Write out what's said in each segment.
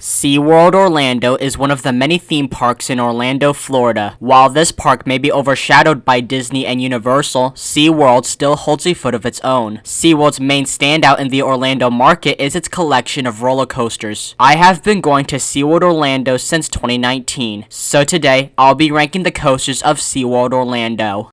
SeaWorld Orlando is one of the many theme parks in Orlando, Florida. While this park may be overshadowed by Disney and Universal, SeaWorld still holds a foot of its own. SeaWorld's main standout in the Orlando market is its collection of roller coasters. I have been going to SeaWorld Orlando since 2019, so today I'll be ranking the coasters of SeaWorld Orlando.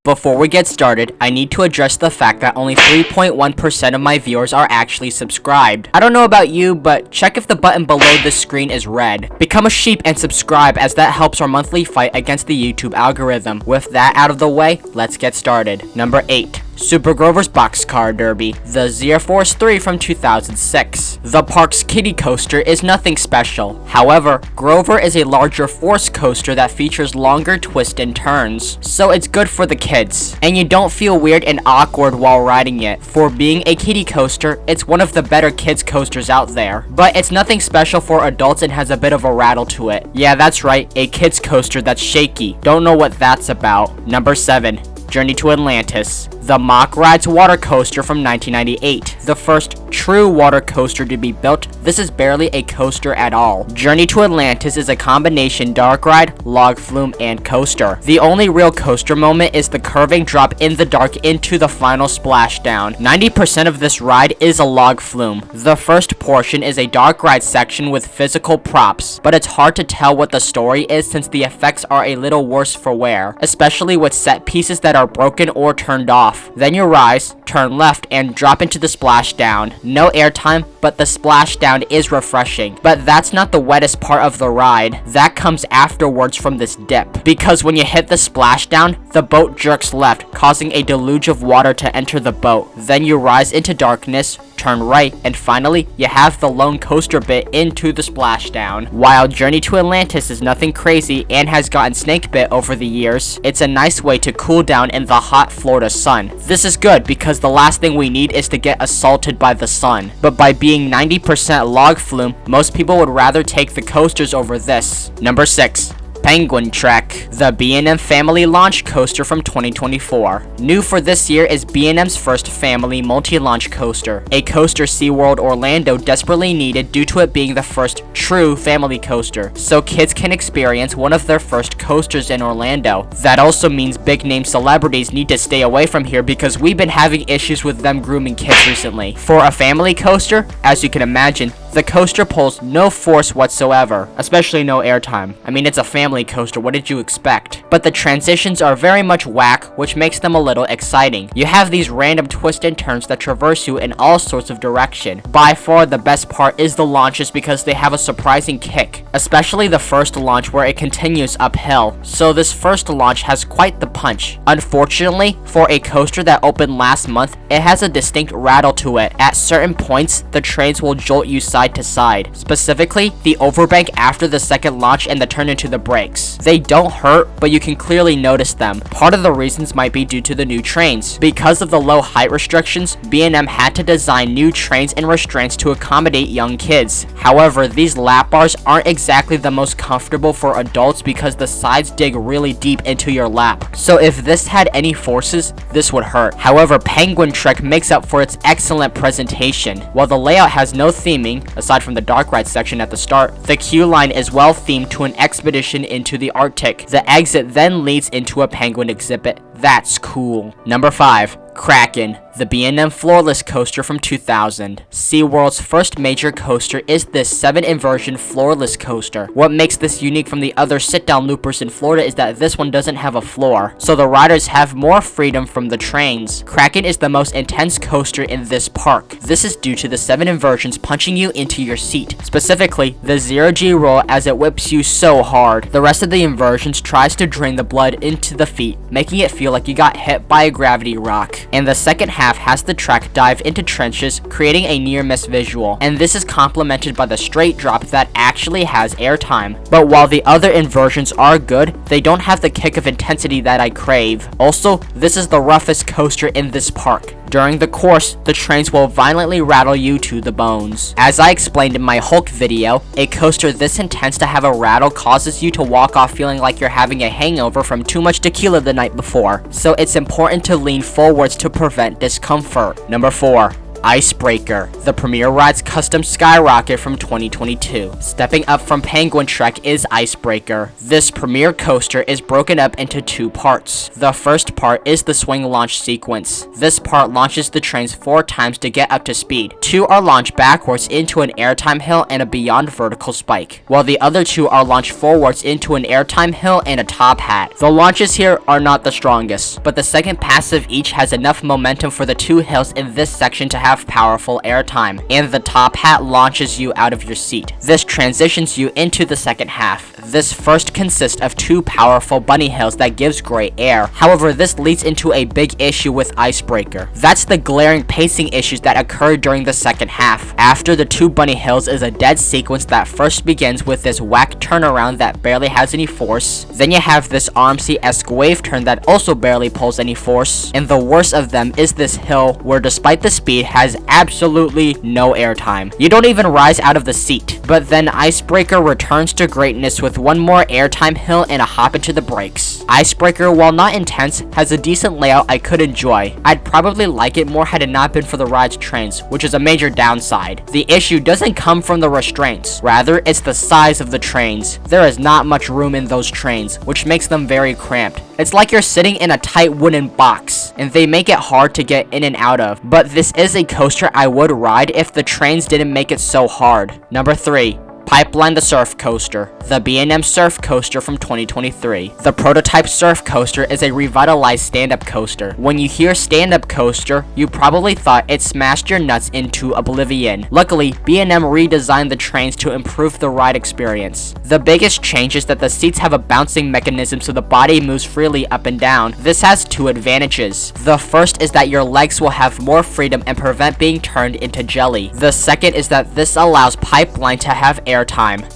Before we get started, I need to address the fact that only 3.1% of my viewers are actually subscribed. I don't know about you, but check if the button below the screen is red. Become a sheep and subscribe, as that helps our monthly fight against the YouTube algorithm. With that out of the way, let's get started. Number 8. Super Grover's Boxcar Derby, the Z-Force 3 from 2006. The park's kiddie coaster is nothing special. However, Grover is a larger force coaster that features longer twists and turns, so it's good for the kids. And you don't feel weird and awkward while riding it. For being a kiddie coaster, it's one of the better kids coasters out there. But it's nothing special for adults and has a bit of a rattle to it. Yeah, that's right, a kids coaster that's shaky. Don't know what that's about. Number 7. Journey to Atlantis, the Mock Rides water coaster from 1998. The first true water coaster to be built, this is barely a coaster at all. Journey to Atlantis is a combination dark ride, log flume, and coaster. The only real coaster moment is the curving drop in the dark into the final splashdown. 90% of this ride is a log flume. The first portion is a dark ride section with physical props, but it's hard to tell what the story is since the effects are a little worse for wear, especially with set pieces that are broken or turned off. Then you rise, turn left, and drop into the splashdown. No airtime, but the splashdown is refreshing. But that's not the wettest part of the ride. That comes afterwards from this dip. Because when you hit the splashdown, the boat jerks left, causing a deluge of water to enter the boat. Then you rise into darkness, turn right, and finally, you have the lone coaster bit into the splashdown. While Journey to Atlantis is nothing crazy and has gotten snake bit over the years, it's a nice way to cool down in the hot Florida sun. This is good because the last thing we need is to get assaulted by the sun. But by being 90% log flume, most people would rather take the coasters over this. Number 6. Penguin Trek, the B&M Family Launch Coaster from 2024. New for this year is B&M's first family multi-launch coaster, a coaster SeaWorld Orlando desperately needed due to it being the first true family coaster, so kids can experience one of their first coasters in Orlando. That also means big-name celebrities need to stay away from here because we've been having issues with them grooming kids recently. For a family coaster, as you can imagine, the coaster pulls no force whatsoever, especially no airtime. I mean, it's a family coaster, what did you expect? But the transitions are very much whack, which makes them a little exciting. You have these random twists and turns that traverse you in all sorts of direction. By far the best part is the launches because they have a surprising kick, especially the first launch where it continues uphill. So this first launch has quite the punch. Unfortunately, for a coaster that opened last month, it has a distinct rattle to it. At certain points, the trains will jolt you side to side, specifically the overbank after the second launch and the turn into the brakes. They don't hurt, but you can clearly notice them. Part of the reasons might be due to the new trains. Because of the low height restrictions, B&M had to design new trains and restraints to accommodate young kids. However, these lap bars aren't exactly the most comfortable for adults because the sides dig really deep into your lap. So if this had any forces, this would hurt. However, Penguin Trek makes up for its excellent presentation. While the layout has no theming, aside from the dark ride section at the start, the queue line is well themed to an expedition into the Arctic. The exit then leads into a penguin exhibit. That's cool. Number 5. Kraken, the B&M Floorless Coaster from 2000. SeaWorld's first major coaster is this 7-inversion floorless coaster. What makes this unique from the other sit-down loopers in Florida is that this one doesn't have a floor, so the riders have more freedom from the trains. Kraken is the most intense coaster in this park. This is due to the 7 inversions punching you into your seat, specifically the 0G roll as it whips you so hard. The rest of the inversions tries to drain the blood into the feet, making it feel like you got hit by a gravity rock. half, and the second half has the track dive into trenches, creating a near-miss visual, and this is complemented by the straight drop that actually has airtime. But while the other inversions are good, they don't have the kick of intensity that I crave. Also, this is the roughest coaster in this park. During the course, the trains will violently rattle you to the bones. As I explained in my Hulk video, a coaster this intense to have a rattle causes you to walk off feeling like you're having a hangover from too much tequila the night before, so it's important to lean forwards to prevent discomfort. Number 4. Icebreaker, the Premier Ride's custom skyrocket from 2022. Stepping up from Penguin Trek is Icebreaker. This premier coaster is broken up into 2 parts. The first part is the swing launch sequence. This part launches the trains 4 times to get up to speed. 2 are launched backwards into an airtime hill and a beyond vertical spike, while the other 2 are launched forwards into an airtime hill and a top hat. The launches here are not the strongest, but the second pass of each has enough momentum for the 2 hills in this section to have powerful airtime, and the top hat launches you out of your seat. This transitions you into the second half. This first consists of 2 powerful bunny hills that gives great air. However, this leads into a big issue with Icebreaker. That's the glaring pacing issues that occur during the second half. After the 2 bunny hills is a dead sequence that first begins with this whack turnaround that barely has any force. Then you have this RMC-esque wave turn that also barely pulls any force. And the worst of them is this hill where, despite the speed, has absolutely no airtime. You don't even rise out of the seat. But then Icebreaker returns to greatness with one more airtime hill and a hop into the brakes. Icebreaker, while not intense, has a decent layout I could enjoy. I'd probably like it more had it not been for the ride's trains, which is a major downside. The issue doesn't come from the restraints. Rather, it's the size of the trains. There is not much room in those trains, which makes them very cramped. It's like you're sitting in a tight wooden box, and they make it hard to get in and out of. But this is a coaster I would ride if the trains didn't make it so hard. Number 3. Pipeline the Surf Coaster, the B&M Surf Coaster from 2023. The prototype surf coaster is a revitalized stand-up coaster. When you hear stand-up coaster, you probably thought it smashed your nuts into oblivion. Luckily, B&M redesigned the trains to improve the ride experience. The biggest change is that the seats have a bouncing mechanism so the body moves freely up and down. This has 2 advantages. The first is that your legs will have more freedom and prevent being turned into jelly. The second is that this allows Pipeline to have airtime.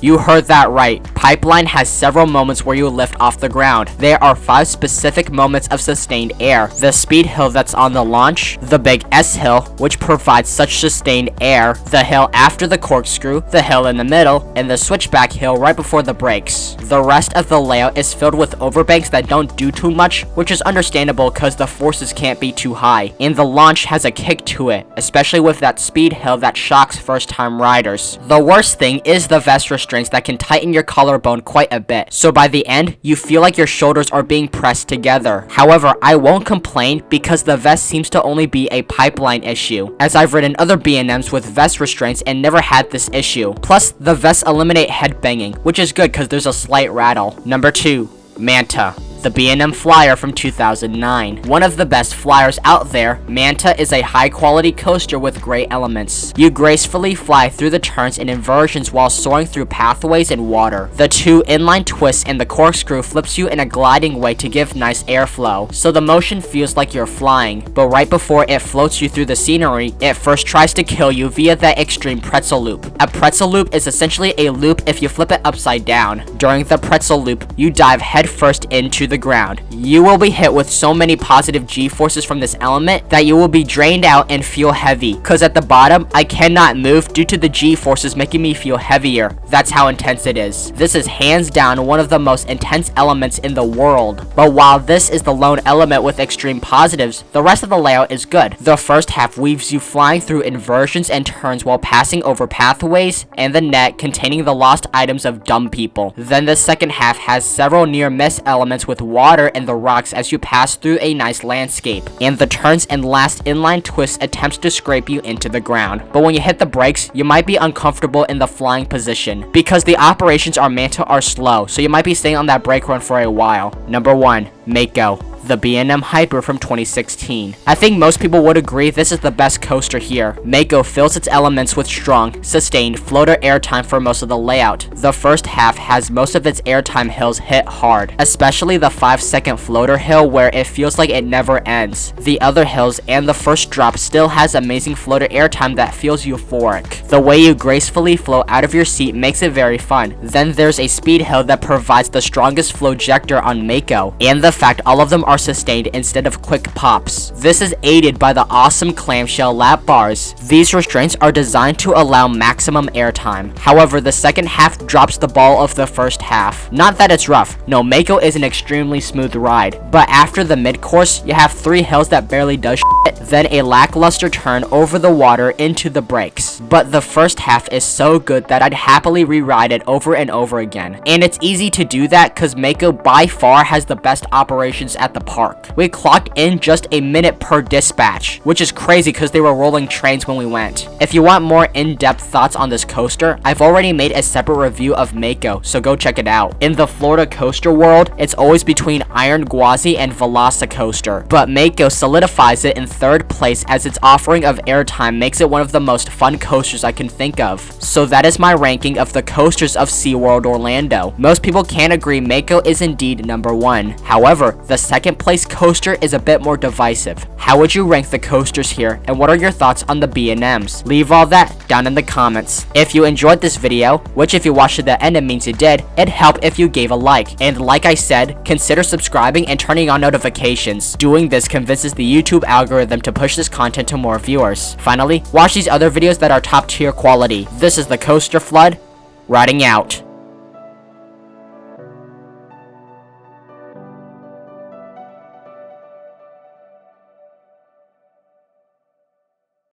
You heard that right. Pipeline has several moments where you lift off the ground. There are 5 specific moments of sustained air. The speed hill that's on the launch, the big S hill, which provides such sustained air, the hill after the corkscrew, the hill in the middle, and the switchback hill right before the brakes. The rest of the layout is filled with overbanks that don't do too much, which is understandable because the forces can't be too high. And the launch has a kick to it, especially with that speed hill that shocks first-time riders. The worst thing is the vest restraints that can tighten your collarbone quite a bit, so by the end, you feel like your shoulders are being pressed together. However, I won't complain because the vest seems to only be a Pipeline issue, as I've ridden other B&Ms with vest restraints and never had this issue. Plus, the vests eliminate head banging, which is good because there's a slight rattle. Number 2. Manta, the B&M Flyer from 2009. One of the best flyers out there, Manta is a high-quality coaster with great elements. You gracefully fly through the turns and inversions while soaring through pathways and water. The 2 inline twists and the corkscrew flips you in a gliding way to give nice airflow, so the motion feels like you're flying. But right before it floats you through the scenery, it first tries to kill you via that extreme pretzel loop. A pretzel loop is essentially a loop if you flip it upside down. During the pretzel loop, you dive headfirst into the ground. You will be hit with so many positive G-forces from this element that you will be drained out and feel heavy, cause at the bottom, I cannot move due to the G-forces making me feel heavier. That's how intense it is. This is hands down one of the most intense elements in the world. But while this is the lone element with extreme positives, the rest of the layout is good. The first half weaves you flying through inversions and turns while passing over pathways and the net containing the lost items of dumb people. Then the second half has several near-miss elements with water and the rocks as you pass through a nice landscape, and the turns and last inline twist attempts to scrape you into the ground. But when you hit the brakes, you might be uncomfortable in the flying position because the operations on Manta are slow, so you might be staying on that brake run for a while. Number 1. Mako, the B&M Hyper from 2016. I think most people would agree this is the best coaster here. Mako fills its elements with strong, sustained floater airtime for most of the layout. The first half has most of its airtime hills hit hard, especially the 5-second floater hill where it feels like it never ends. The other hills and the first drop still has amazing floater airtime that feels euphoric. The way you gracefully float out of your seat makes it very fun. Then there's a speed hill that provides the strongest flowjector on Mako, and the fact all of them are sustained instead of quick pops. This is aided by the awesome clamshell lap bars. These restraints are designed to allow maximum airtime. However, the second half drops the ball of the first half. Not that it's rough. No, Mako is an extremely smooth ride, but after the mid-course, you have 3 hills that barely does shit, then a lackluster turn over the water into the brakes. But the first half is so good that I'd happily re-ride it over and over again. And it's easy to do that cause Mako by far has the best operations at the park. We clocked in just a minute per dispatch, which is crazy cause they were rolling trains when we went. If you want more in-depth thoughts on this coaster, I've already made a separate review of Mako, so go check it out. In the Florida coaster world, it's always between Iron Gwazi and Velocicoaster, but Mako solidifies it in 3rd place as its offering of airtime makes it one of the most fun coasters I can think of. So that is my ranking of the coasters of SeaWorld Orlando. Most people can agree Mako is indeed number 1. However, the 2nd place coaster is a bit more divisive. How would you rank the coasters here, and what are your thoughts on the B&Ms? Leave all that down in the comments. If you enjoyed this video, which if you watched to the end it means you did, it'd help if you gave a like. And like I said, consider subscribing and turning on notifications. Doing this convinces the YouTube algorithm to push this content to more viewers. Finally, watch these other videos that are top tier quality. This is the Coaster Flood, riding out.